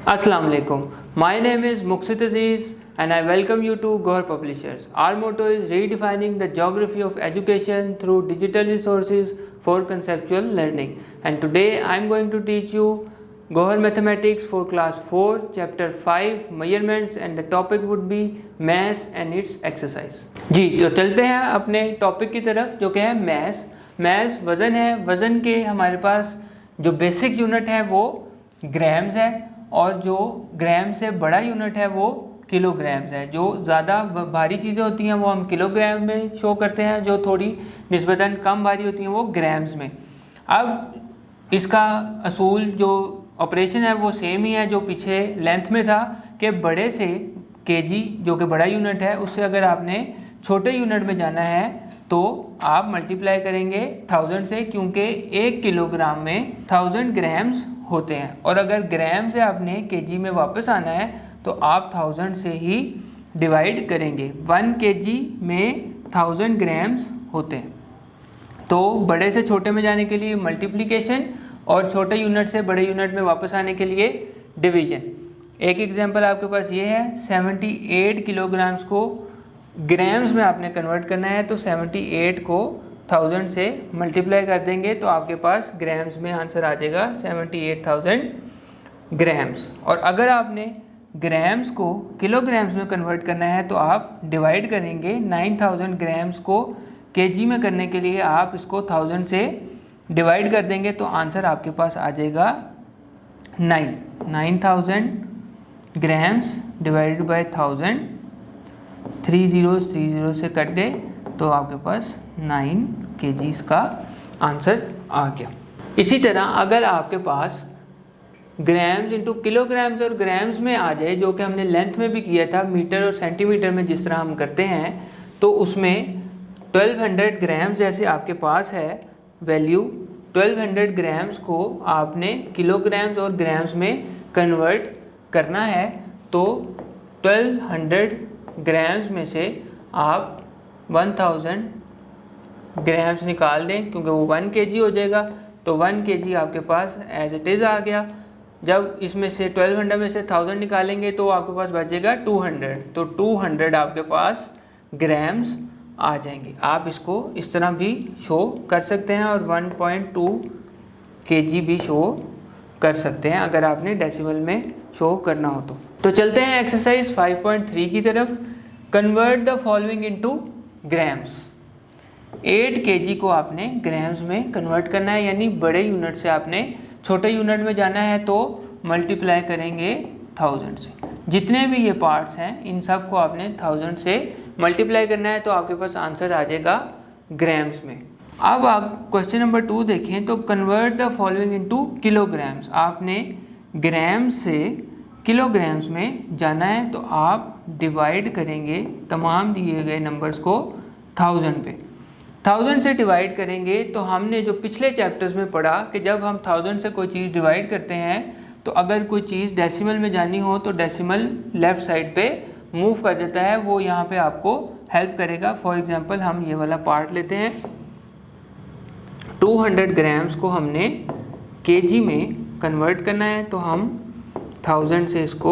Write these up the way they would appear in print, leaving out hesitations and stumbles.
Assalamu alaikum. My name is Muqsit Aziz and I welcome you to Gohar Publishers. Our motto is redefining the geography of education through digital resources for conceptual learning. And today I am going to teach you Gohar Mathematics for class 4 chapter 5 measurements and the topic would be mass and its exercise. जी तो चलते हैं अपने topic की तरफ जो कि है mess. Mess वज़न है। वज़न के हमारे पास जो बेसिक यूनिट है वो ग्राम्स है और जो ग्राम से बड़ा यूनिट है वो किलोग्राम्स है। जो ज़्यादा भारी चीज़ें होती हैं वो हम किलोग्राम में शो करते हैं, जो थोड़ी निस्बतन कम भारी होती हैं वो ग्राम्स में। अब इसका असूल जो ऑपरेशन है वो सेम ही है जो पीछे लेंथ में था कि बड़े से केजी जो कि बड़ा यूनिट है उससे अगर आपने छोटे यूनिट में जाना है तो आप मल्टीप्लाई करेंगे 1000 से, क्योंकि 1 किलोग्राम में 1000 ग्राम्स होते हैं और अगर ग्राम से आपने केजी में वापस आना है तो आप 1000 से ही डिवाइड करेंगे। 1 केजी में 1000 ग्राम्स होते हैं। तो बड़े से छोटे में जाने के लिए मल्टीप्लिकेशन और छोटे यूनिट से बड़े यूनिट में वापस आने के लिए डिवीजन। एक एग्जांपल आपके पास ये है, 78 किलोग्राम्स को ग्राम्स में आपने कन्वर्ट करना है तो 78 को 1000 से मल्टीप्लाई कर देंगे तो आपके पास ग्राम्स में आंसर आ जाएगा 78,000 ग्राम्स। और अगर आपने ग्राम्स को किलोग्राम्स में कन्वर्ट करना है तो आप डिवाइड करेंगे। 9000 ग्राम्स को केजी में करने के लिए आप इसको 1000 से डिवाइड कर देंगे तो आंसर आपके पास आ जाएगा 9000 ग्राम्स डिवाइडेड बाय 1000। 3 0 से कट गए तो आपके पास 9 केजीज़ का आंसर आ गया। इसी तरह अगर आपके पास ग्राम्स इंटू किलोग्राम्स और ग्राम्स में आ जाए, जो कि हमने लेंथ में भी किया था मीटर और सेंटीमीटर में जिस तरह हम करते हैं, तो उसमें 1200 ग्राम्स जैसे आपके पास है वैल्यू, 1200 ग्राम्स को आपने किलोग्राम्स और ग्राम्स में कन्वर्ट करना है तो 1200 ग्राम्स में से आप 1000 ग्राम्स निकाल दें क्योंकि वो 1 केजी हो जाएगा। तो 1 केजी आपके पास एज इट इज़ आ गया। जब इसमें से 1200 में से 1000 निकालेंगे तो आपके पास बचेगा 200, तो 200 आपके पास ग्राम्स आ जाएंगे। आप इसको इस तरह भी शो कर सकते हैं और 1.2 केजी भी शो कर सकते हैं अगर आपने डेसिमल में शो करना हो तो चलते हैं एक्सरसाइज 5.3 की तरफ। Convert the following into grams. 8 KG को आपने ग्राम्स में कन्वर्ट करना है, यानी बड़े यूनिट से आपने छोटे यूनिट में जाना है तो मल्टीप्लाई करेंगे 1000 से। जितने भी ये पार्ट्स हैं इन सब को आपने 1000 से मल्टीप्लाई करना है तो आपके पास आंसर आ जाएगा ग्राम्स में। अब आप क्वेश्चन नंबर 2 देखें तो convert the following into kilograms. आपने ग्राम्स से किलोग्राम्स में जाना है तो आप डिवाइड करेंगे तमाम दिए गए नंबर्स को 1000 पे। 1000 से डिवाइड करेंगे तो हमने जो पिछले चैप्टर्स में पढ़ा कि जब हम 1000 से कोई चीज़ डिवाइड करते हैं तो अगर कोई चीज़ डेसिमल में जानी हो तो डेसिमल लेफ़्ट साइड पे मूव कर जाता है, वो यहाँ पे आपको हेल्प करेगा। फॉर एग्जांपल हम ये वाला पार्ट लेते हैं, 200 ग्राम्स को हमने केजी में कन्वर्ट करना है तो हम 1000 से इसको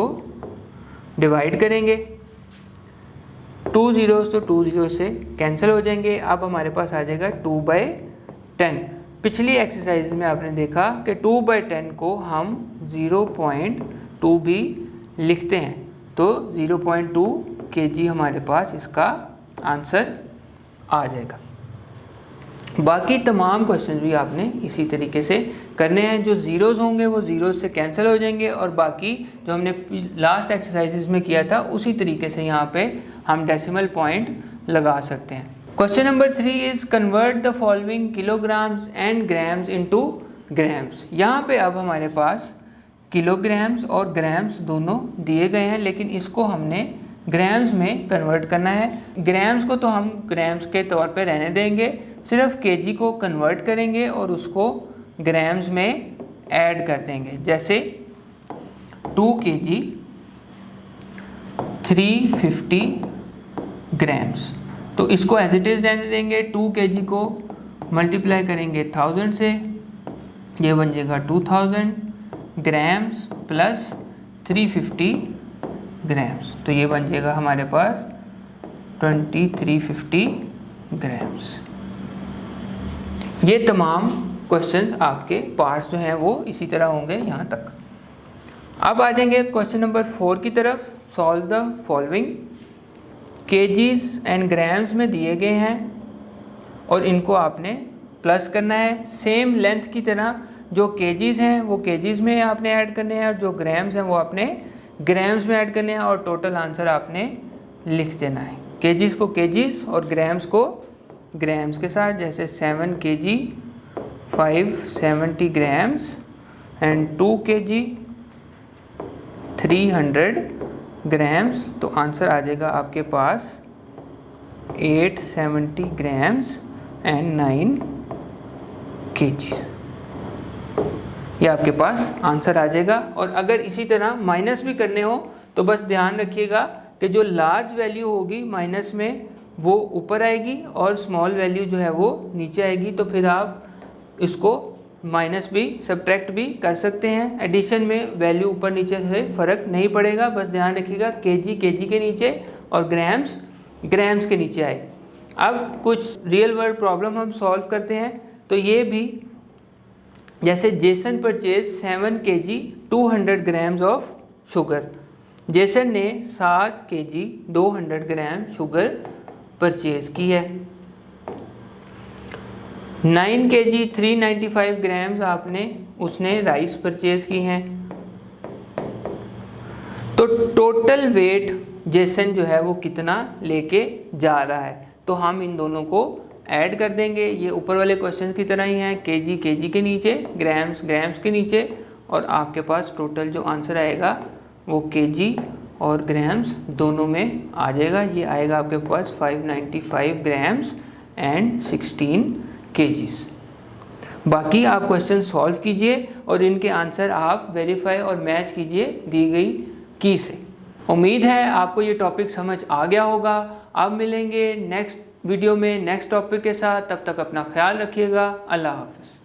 डिवाइड करेंगे। 2 zeros तो 2 zeros से कैंसिल हो जाएंगे। अब हमारे पास आ जाएगा 2/10। पिछली एक्सरसाइज में आपने देखा कि 2/10 को हम 0.2 भी लिखते हैं तो 0.2 केजी हमारे पास इसका आंसर आ जाएगा। बाकी तमाम क्वेश्चन भी आपने इसी तरीके से करने हैं। जो ज़ीरोज़ होंगे वो ज़ीरोज़ से कैंसिल हो जाएंगे और बाकी जो हमने लास्ट एक्सरसाइजेज में किया था उसी तरीके से यहाँ पे हम डेसिमल पॉइंट लगा सकते हैं। Question number 3 is convert the following kilograms and grams into grams. यहाँ पे अब हमारे पास किलोग्राम्स और ग्राम्स दोनों दिए गए हैं, लेकिन इसको हमने ग्राम्स में कन्वर्ट करना है। ग्राम्स को तो हम ग्राम्स के तौर पे रहने देंगे, सिर्फ केजी को कन्वर्ट करेंगे और उसको ग्राम्स में ऐड कर देंगे। जैसे 2 केजी 350 ग्राम्स, तो इसको एज इट इज़ रहने देंगे। 2 केजी को मल्टीप्लाई करेंगे 1000 से, ये बन जाएगा 2000 ग्राम्स प्लस 2350 ग्राम्स। तो ये बन जाएगा हमारे पास 2350 ग्राम्स। ये तमाम क्वेश्चंस आपके पार्ट्स जो हैं वो इसी तरह होंगे यहाँ तक। अब आ जाएंगे क्वेश्चन नंबर 4 की तरफ। Solve the following. KGs and grams में दिए गए हैं और इनको आपने प्लस करना है। सेम लेंथ की तरह जो केजीज हैं वो केजीज में आपने ऐड करने हैं और जो ग्राम्स हैं वो आपने ग्राम्स में ऐड करने हैं और टोटल आंसर आपने लिख देना है। केजीज को केजीज और ग्राम्स को ग्राम्स के साथ, जैसे 7 kg 570 grams and 2 kg 300 grams. तो आंसर आ जाएगा आपके पास 870 ग्राम्स एंड 9 kg। ये आपके पास आंसर आ जाएगा। और अगर इसी तरह माइनस भी करने हो तो बस ध्यान रखिएगा कि जो लार्ज वैल्यू होगी माइनस में वो ऊपर आएगी और स्मॉल वैल्यू जो है वो नीचे आएगी। तो फिर आप इसको माइनस भी सब्ट्रैक्ट भी कर सकते हैं। एडिशन में वैल्यू ऊपर नीचे से फ़र्क नहीं पड़ेगा, बस ध्यान रखिएगा केजी केजी के नीचे और ग्राम्स ग्राम्स के नीचे आए। अब कुछ रियल वर्ल्ड प्रॉब्लम हम सॉल्व करते हैं। तो ये भी, जैसे Jason purchase 7 kg 200 grams of sugar. Jason ने 7 kg 200 ग्राम शुगर परचेज की है। 9 kg 395 ग्राम्स उसने राइस परचेज की हैं। तो टोटल वेट जेसन जो है वो कितना लेके जा रहा है। तो हम इन दोनों को ऐड कर देंगे। ये ऊपर वाले क्वेश्चन की तरह ही हैं, केजी केजी के नीचे, ग्राम्स ग्राम्स के नीचे, और आपके पास टोटल जो आंसर आएगा वो केजी और ग्राम्स दोनों में आ जाएगा। ये आएगा आपके पास 595 ग्राम्स एंड 16 केजीज। बाकी आप क्वेश्चन सॉल्व कीजिए और इनके आंसर आप वेरीफाई और मैच कीजिए दी गई की से। उम्मीद है आपको ये टॉपिक समझ आ गया होगा। अब मिलेंगे नेक्स्ट वीडियो में नेक्स्ट टॉपिक के साथ। तब तक अपना ख्याल रखिएगा। अल्लाह हाफ़िज़।